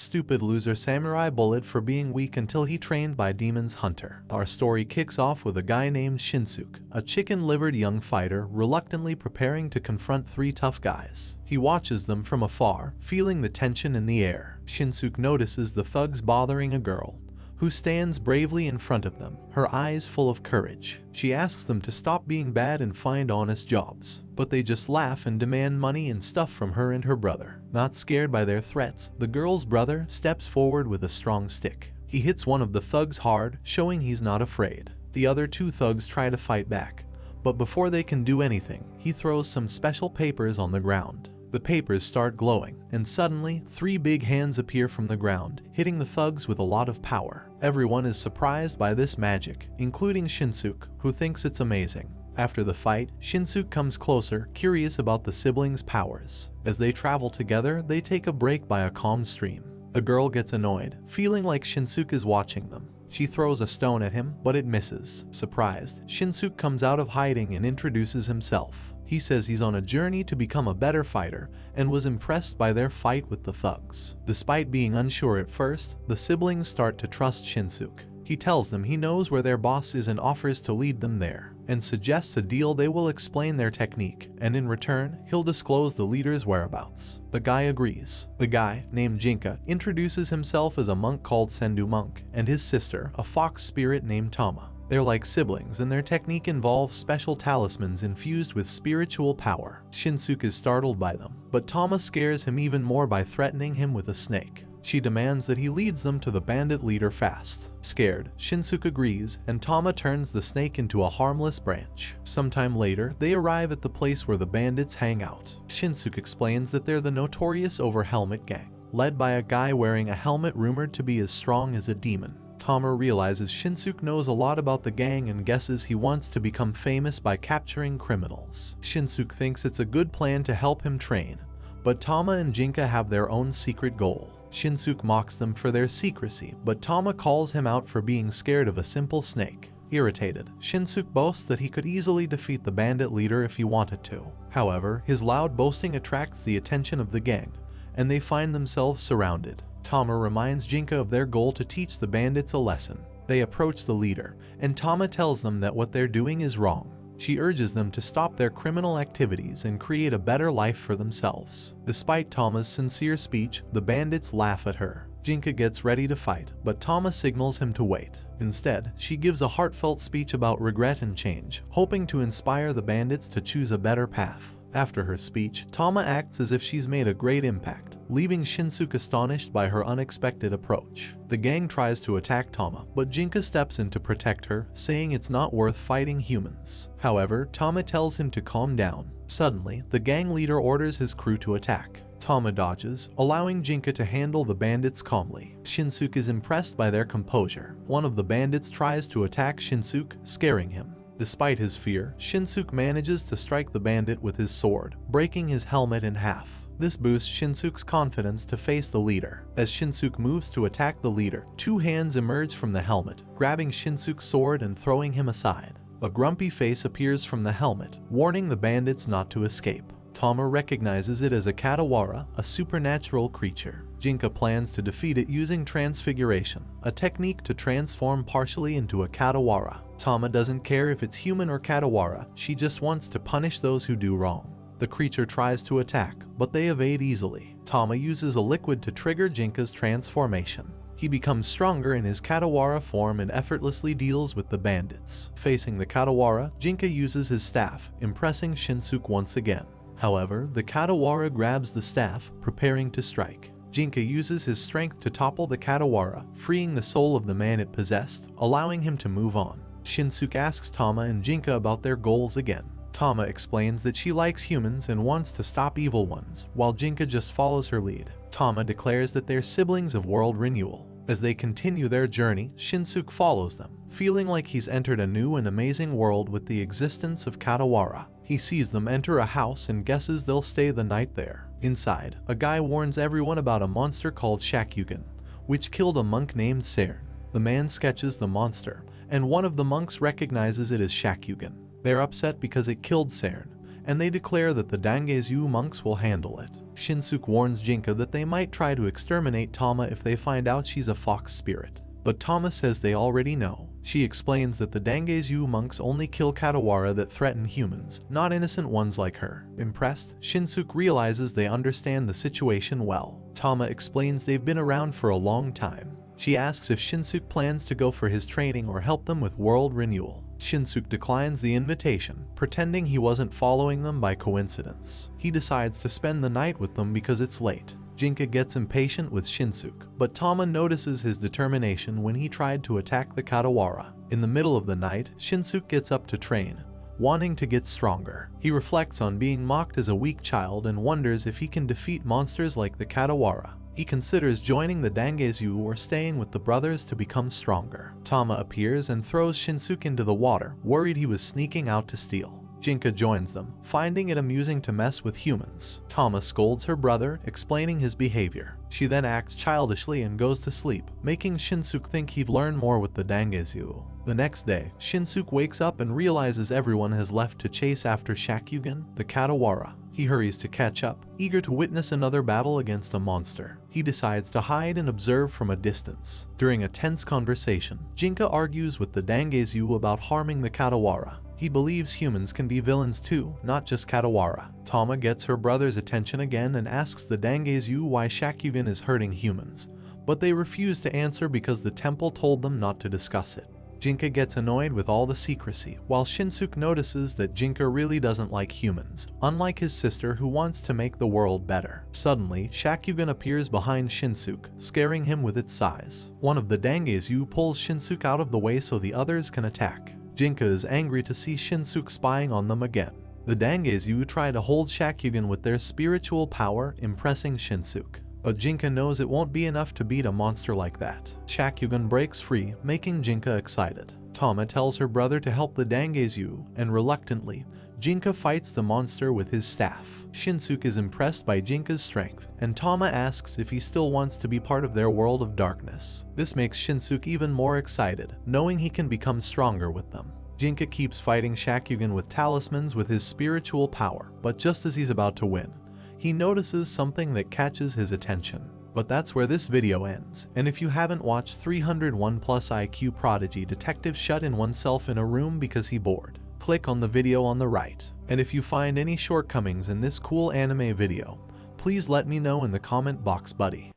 stupid loser samurai Bullied for being weak until he trained by Demon's Hunter. Our story kicks off with a guy named Shinsuke, a chicken-livered young fighter reluctantly preparing to confront 3 tough guys. He watches them from afar, feeling the tension in the air. Shinsuke notices the thugs bothering a girl, who stands bravely in front of them, her eyes full of courage. She asks them to stop being bad and find honest jobs, but they just laugh and demand money and stuff from her and her brother. Not scared by their threats, the girl's brother steps forward with a strong stick. He hits one of the thugs hard, showing he's not afraid. The other 2 thugs try to fight back, but before they can do anything, he throws some special papers on the ground. The papers start glowing, and suddenly 3 big hands appear from the ground, hitting the thugs with a lot of power. Everyone is surprised by this magic, including Shinsuke, who thinks it's amazing. After the fight, Shinsuke comes closer, curious about the siblings' powers. As they travel together, they take a break by a calm stream. The girl gets annoyed, feeling like Shinsuke is watching them. She throws a stone at him, but it misses. Surprised, Shinsuke comes out of hiding and introduces himself. He says he's on a journey to become a better fighter and was impressed by their fight with the thugs. Despite being unsure at first, the siblings start to trust Shinsuke. He tells them he knows where their boss is and offers to lead them there, and suggests a deal. They will explain their technique, and in return, he'll disclose the leader's whereabouts. The guy agrees. The guy, named Jinka, introduces himself as a monk called Sendu Monk, and his sister, a fox spirit named Tama. They're like siblings, and their technique involves special talismans infused with spiritual power. Shinsuke is startled by them, but Tama scares him even more by threatening him with a snake. She demands that he leads them to the bandit leader fast. Scared, Shinsuke agrees, and Tama turns the snake into a harmless branch. Sometime later, they arrive at the place where the bandits hang out. Shinsuke explains that they're the notorious Over-Helmet gang, led by a guy wearing a helmet rumored to be as strong as a demon. Tama realizes Shinsuke knows a lot about the gang and guesses he wants to become famous by capturing criminals. Shinsuke thinks it's a good plan to help him train, but Tama and Jinka have their own secret goal. Shinsuke mocks them for their secrecy, but Tama calls him out for being scared of a simple snake. Irritated, Shinsuke boasts that he could easily defeat the bandit leader if he wanted to. However, his loud boasting attracts the attention of the gang, and they find themselves surrounded. Tama reminds Jinka of their goal to teach the bandits a lesson. They approach the leader, and Tama tells them that what they're doing is wrong. She urges them to stop their criminal activities and create a better life for themselves. Despite Tama's sincere speech, the bandits laugh at her. Jinka gets ready to fight, but Tama signals him to wait. Instead, she gives a heartfelt speech about regret and change, hoping to inspire the bandits to choose a better path. After her speech, Tama acts as if she's made a great impact, leaving Shinsuke astonished by her unexpected approach. The gang tries to attack Tama, but Jinka steps in to protect her, saying it's not worth fighting humans. However, Tama tells him to calm down. Suddenly, the gang leader orders his crew to attack. Tama dodges, allowing Jinka to handle the bandits calmly. Shinsuke is impressed by their composure. One of the bandits tries to attack Shinsuke, scaring him. Despite his fear, Shinsuke manages to strike the bandit with his sword, breaking his helmet in half. This boosts Shinsuke's confidence to face the leader. As Shinsuke moves to attack the leader, 2 hands emerge from the helmet, grabbing Shinsuke's sword and throwing him aside. A grumpy face appears from the helmet, warning the bandits not to escape. Tama recognizes it as a Katawara, a supernatural creature. Jinka plans to defeat it using transfiguration, a technique to transform partially into a Katawara. Tama doesn't care if it's human or Katawara, she just wants to punish those who do wrong. The creature tries to attack, but they evade easily. Tama uses a liquid to trigger Jinka's transformation. He becomes stronger in his Katawara form and effortlessly deals with the bandits. Facing the Katawara, Jinka uses his staff, impressing Shinsuke once again. However, the Katawara grabs the staff, preparing to strike. Jinka uses his strength to topple the Katawara, freeing the soul of the man it possessed, allowing him to move on. Shinsuke asks Tama and Jinka about their goals again. Tama explains that she likes humans and wants to stop evil ones, while Jinka just follows her lead. Tama declares that they're siblings of world renewal. As they continue their journey, Shinsuke follows them, feeling like he's entered a new and amazing world with the existence of Katawara. He sees them enter a house and guesses they'll stay the night there. Inside, a guy warns everyone about a monster called Shakyugen, which killed a monk named Sern. The man sketches the monster, and one of the monks recognizes it as Shakyugen. They're upset because it killed Sern, and they declare that the Dangeizu monks will handle it. Shinsuke warns Jinka that they might try to exterminate Tama if they find out she's a fox spirit. But Tama says they already know. She explains that the Dangeizu monks only kill Katawara that threaten humans, not innocent ones like her. Impressed, Shinsuke realizes they understand the situation well. Tama explains they've been around for a long time. She asks if Shinsuke plans to go for his training or help them with world renewal. Shinsuke declines the invitation, pretending he wasn't following them by coincidence. He decides to spend the night with them because it's late. Jinka gets impatient with Shinsuke, but Tama notices his determination when he tried to attack the Katawara. In the middle of the night, Shinsuke gets up to train, wanting to get stronger. He reflects on being mocked as a weak child and wonders if he can defeat monsters like the Katawara. He considers joining the Dangeizu or staying with the brothers to become stronger. Tama appears and throws Shinsuke into the water, worried he was sneaking out to steal. Jinka joins them, finding it amusing to mess with humans. Tama scolds her brother, explaining his behavior. She then acts childishly and goes to sleep, making Shinsuke think he'd learn more with the Dangeizu. The next day, Shinsuke wakes up and realizes everyone has left to chase after Shakyugen, the Katawara. He hurries to catch up, eager to witness another battle against a monster. He decides to hide and observe from a distance. During a tense conversation, Jinka argues with the Dangeizu about harming the Katawara. He believes humans can be villains too, not just Katawara. Tama gets her brother's attention again and asks the Dangeizu why Shakyugen is hurting humans, but they refuse to answer because the temple told them not to discuss it. Jinka gets annoyed with all the secrecy, while Shinsuke notices that Jinka really doesn't like humans, unlike his sister who wants to make the world better. Suddenly, Shakyugen appears behind Shinsuke, scaring him with its size. One of the Dangeizu pulls Shinsuke out of the way so the others can attack. Jinka is angry to see Shinsuke spying on them again. The Dangeizu try to hold Shakyugen with their spiritual power, impressing Shinsuke. But Jinka knows it won't be enough to beat a monster like that. Shakyugen breaks free, making Jinka excited. Tama tells her brother to help the Dangeizu, and reluctantly, Jinka fights the monster with his staff. Shinsuke is impressed by Jinka's strength, and Tama asks if he still wants to be part of their world of darkness. This makes Shinsuke even more excited, knowing he can become stronger with them. Jinka keeps fighting Shakyugen with talismans with his spiritual power, but just as he's about to win, he notices something that catches his attention. But that's where this video ends, and if you haven't watched 301 plus IQ prodigy detective shut in oneself in a room because he bored, click on the video on the right. And if you find any shortcomings in this cool anime video, please let me know in the comment box, buddy.